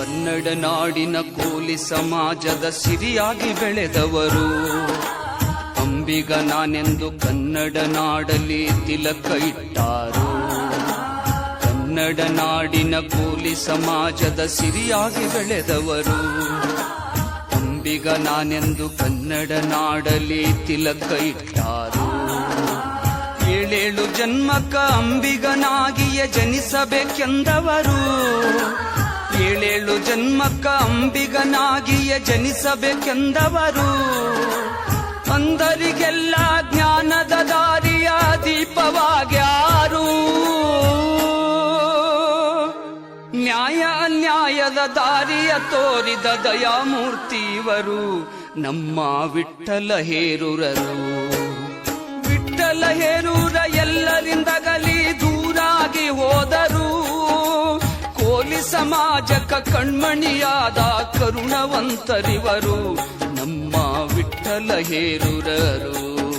ಕನ್ನಡ ನಾಡಿನ ಕೋಲಿ ಸಮಾಜದ ಸಿರಿಯಾಗಿ ಬೆಳೆದವರು. ಅಂಬಿಗ ನಾನೆಂದು ಕನ್ನಡ ನಾಡಲಿ ತಿಲಕ ಇಟ್ಟಾರು. ಕನ್ನಡ ನಾಡಿನ ಕೋಲಿ ಸಮಾಜದ ಸಿರಿಯಾಗಿ ಬೆಳೆದವರು. ಅಂಬಿಗ ನಾನೆಂದು ಕನ್ನಡ ನಾಡಲಿ ತಿಲಕ ಇಟ್ಟಾರು. ಏಳೇಳು ಜನ್ಮಕ್ಕ ಅಂಬಿಗನಾಗಿಯೇ ಜನಿಸಬೇಕೆಂದವರು. ಏಳೇಳು ಜನ್ಮಕ್ಕ ಅಂಬಿಗನಾಗಿಯೇ ಜನಿಸಬೇಕೆಂದವರು. ಅಂದರಿಗೆಲ್ಲ ಜ್ಞಾನದ ದಾರಿಯ ದೀಪವಾಗ್ಯಾರು. ನ್ಯಾಯ ಅನ್ಯಾಯದ ದಾರಿಯ ತೋರಿದ ದಯಾಮೂರ್ತಿಯವರು ನಮ್ಮ ವಿಠ್ಠಲ ಹೇರೂರರು. ವಿಠ್ಠಲ ಹೇರೂರ ಎಲ್ಲರಿಂದಗಲಿ ದೂರಾಗಿ ಹೋದರು. ಕೋಲಿ ಸಮಾಜಕ ಕಣ್ಮಣಿಯಾದ ಕರುಣವಂತರಿವರು ನಮ್ಮ ವಿಠ್ಠಲ ಹೇರೂರರು.